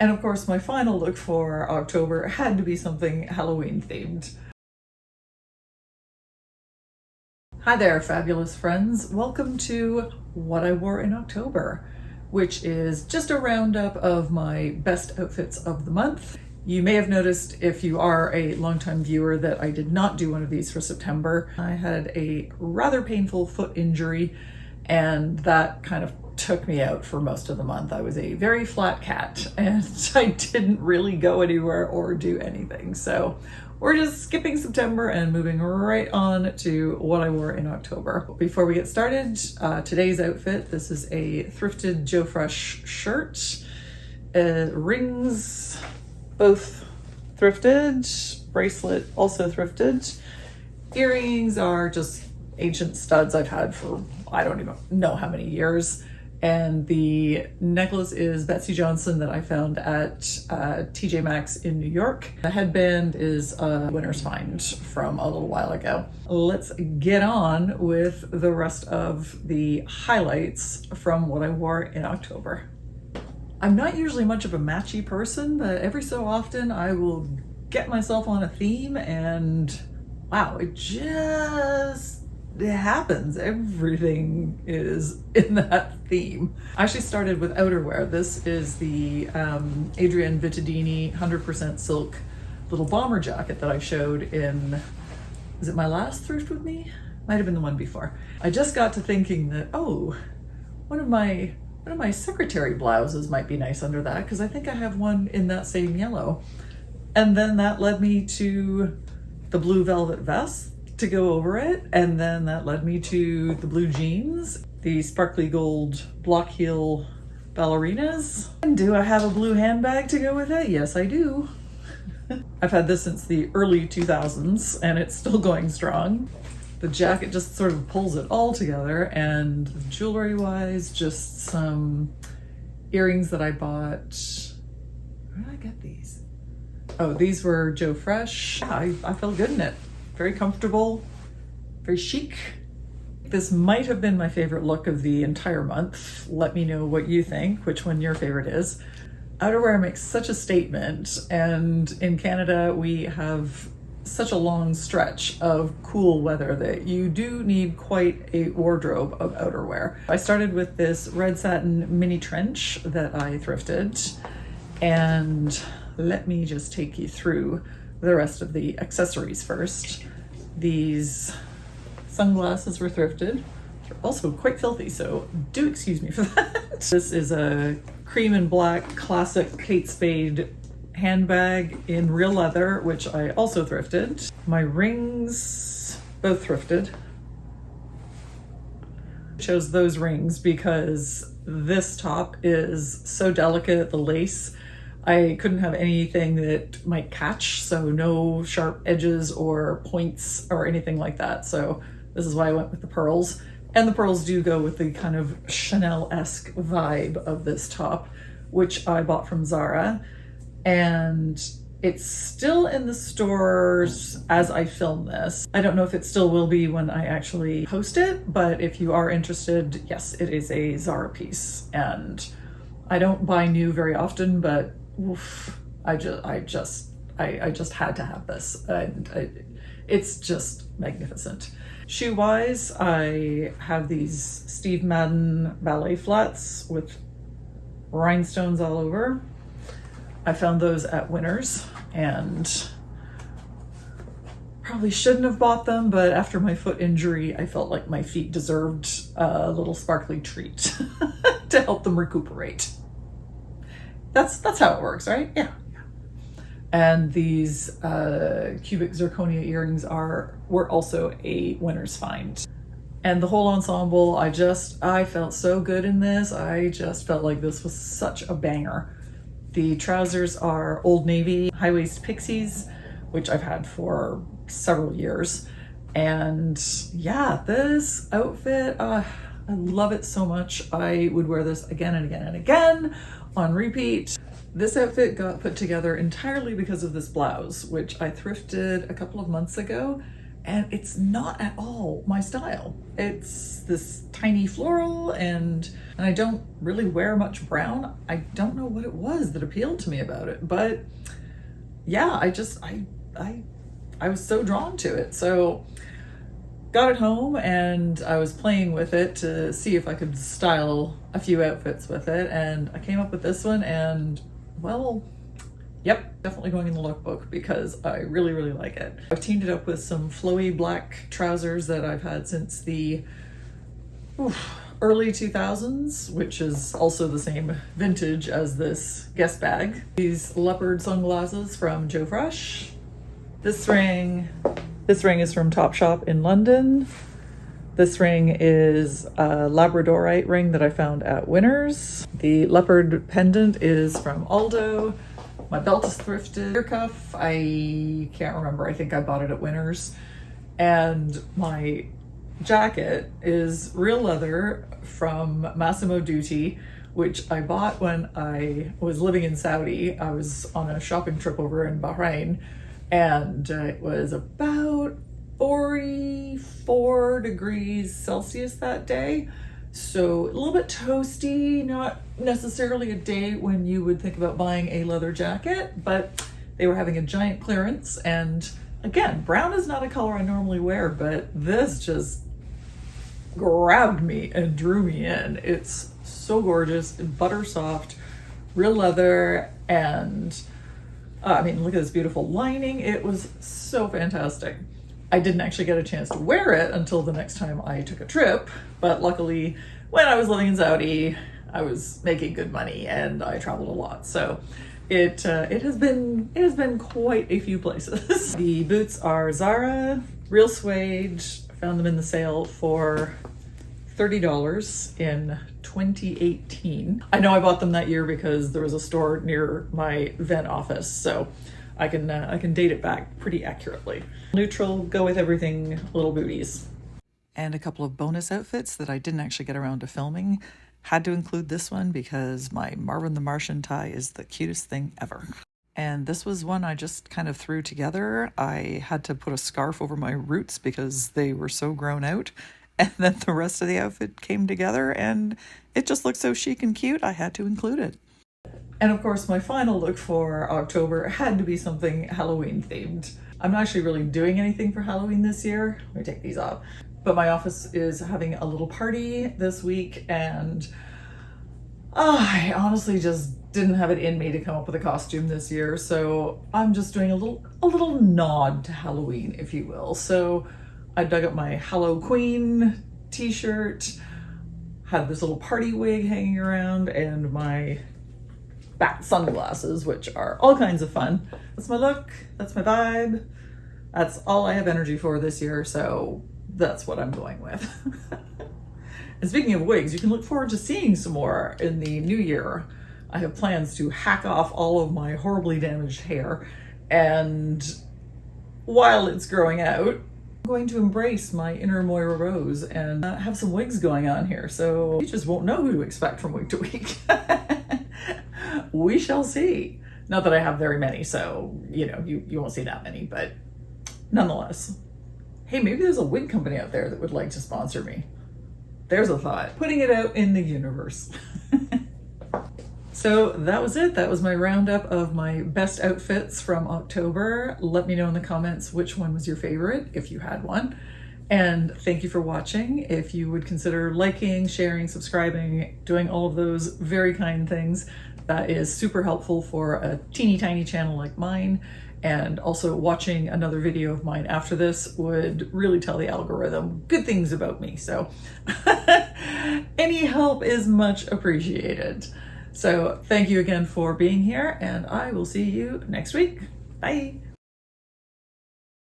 And of course, my final look for October had to be something Halloween themed. Hi there, fabulous friends. Welcome to What I Wore in October, which is just a roundup of my best outfits of the month. You may have noticed, if you are a longtime viewer, that I did not do one of these for September. I had a rather painful foot injury, and that kind of took me out for most of the month. I was a very flat cat, and I didn't really go anywhere or do anything. So we're just skipping September and moving right on to what I wore in October. Before we get started, today's outfit, this is a thrifted Joe Fresh shirt. Rings, both thrifted. Bracelet, also thrifted. Earrings are just ancient studs I've had for I don't even know how many years. And the necklace is Betsy Johnson that I found at TJ Maxx in New York. The headband is a winner's find from a little while ago. Let's get on with the rest of the highlights from what I wore in October. I'm not usually much of a matchy person, but every so often I will get myself on a theme and wow, it happens. Everything is in that theme. I actually started with outerwear. This is the Adrienne Vittadini 100% silk little bomber jacket that I showed in, is it my last thrift with me? Might have been the one before. I just got to thinking that, oh, one of my secretary blouses might be nice under that, because I think I have one in that same yellow. And then that led me to the blue velvet vest to go over it, and then that led me to the blue jeans, the sparkly gold block heel ballerinas. And do I have a blue handbag to go with it? Yes, I do. I've had this since the early 2000s and it's still going strong. The jacket just sort of pulls it all together, and jewelry wise, just some earrings that I bought. Where did I get these? Oh, these were Joe Fresh. I felt good in it. Very comfortable, very chic. This might have been my favorite look of the entire month. Let me know what you think, which one your favorite is. Outerwear makes such a statement, and in Canada we have such a long stretch of cool weather that you do need quite a wardrobe of outerwear. I started with this red satin mini trench that I thrifted, and let me just take you through the rest of the accessories first. These sunglasses were thrifted. They're also quite filthy, so do excuse me for that. This is a cream and black classic Kate Spade handbag in real leather, which I also thrifted. My rings, both thrifted. I chose those rings because this top is so delicate, the lace. I couldn't have anything that might catch, so no sharp edges or points or anything like that. So this is why I went with the pearls. And the pearls do go with the kind of Chanel-esque vibe of this top, which I bought from Zara. And it's still in the stores as I film this. I don't know if it still will be when I actually post it, but if you are interested, yes, it is a Zara piece. And I don't buy new very often, but oof, I just had to have this. It's just magnificent. Shoe wise, I have these Steve Madden ballet flats with rhinestones all over. I found those at Winners and probably shouldn't have bought them, but after my foot injury, I felt like my feet deserved a little sparkly treat to help them recuperate. That's how it works, right? Yeah. And these cubic zirconia earrings were also a winner's find. And the whole ensemble, I felt so good in this. I just felt like this was such a banger. The trousers are Old Navy high-waist pixies, which I've had for several years. And yeah, this outfit, I love it so much. I would wear this again and again and again on repeat. This outfit got put together entirely because of this blouse, which I thrifted a couple of months ago, and it's not at all my style. It's this tiny floral, and I don't really wear much brown. I don't know what it was that appealed to me about it, but yeah, I was so drawn to it. So got it home and I was playing with it to see if I could style a few outfits with it, and I came up with this one, and well, yep, definitely going in the lookbook because I really, really like it. I've teamed it up with some flowy black trousers that I've had since the early 2000s, which is also the same vintage as this guest bag. These leopard sunglasses from Joe Fresh. This ring is from Topshop in London. This ring is a Labradorite ring that I found at Winners. The leopard pendant is from Aldo. My belt is thrifted. Ear cuff, I can't remember. I think I bought it at Winners. And my jacket is real leather from Massimo Dutti, which I bought when I was living in Saudi. I was on a shopping trip over in Bahrain, and it was about 44 degrees Celsius that day. So a little bit toasty, not necessarily a day when you would think about buying a leather jacket, but they were having a giant clearance. And again, brown is not a color I normally wear, but this just grabbed me and drew me in. It's so gorgeous, butter soft, real leather, and I mean, look at this beautiful lining. It was so fantastic. I didn't actually get a chance to wear it until the next time I took a trip, but luckily when I was living in Saudi, I was making good money and I traveled a lot. So it has been quite a few places. The boots are Zara, real suede. Found them in the sale for $30 in 2018. I know I bought them that year because there was a store near my vent office, so I can date it back pretty accurately. Neutral, go with everything, little booties. And a couple of bonus outfits that I didn't actually get around to filming. Had to include this one because my Marvin the Martian tie is the cutest thing ever. And this was one I just kind of threw together. I had to put a scarf over my roots because they were so grown out. And then the rest of the outfit came together and it just looked so chic and cute, I had to include it. And of course, my final look for October had to be something Halloween themed. I'm not actually really doing anything for Halloween this year. Let me take these off. But my office is having a little party this week, and I honestly just didn't have it in me to come up with a costume this year. So I'm just doing a little nod to Halloween, if you will. So I dug up my Hallow Queen t-shirt, had this little party wig hanging around, and my bat sunglasses, which are all kinds of fun. That's my look, that's my vibe. That's all I have energy for this year, so that's what I'm going with. And speaking of wigs, you can look forward to seeing some more in the new year. I have plans to hack off all of my horribly damaged hair, and while it's growing out, I'm going to embrace my inner Moira Rose and have some wigs going on here, so you just won't know who to expect from week to week. We shall see. Not that I have very many, so you know, you won't see that many, but nonetheless. Hey, maybe there's a wig company out there that would like to sponsor me. There's a thought. Putting it out in the universe. So that was it. That was my roundup of my best outfits from October. Let me know in the comments which one was your favorite, if you had one. And thank you for watching. If you would consider liking, sharing, subscribing, doing all of those very kind things, that is super helpful for a teeny tiny channel like mine. And also watching another video of mine after this would really tell the algorithm good things about me. So any help is much appreciated. So thank you again for being here, and I will see you next week. Bye.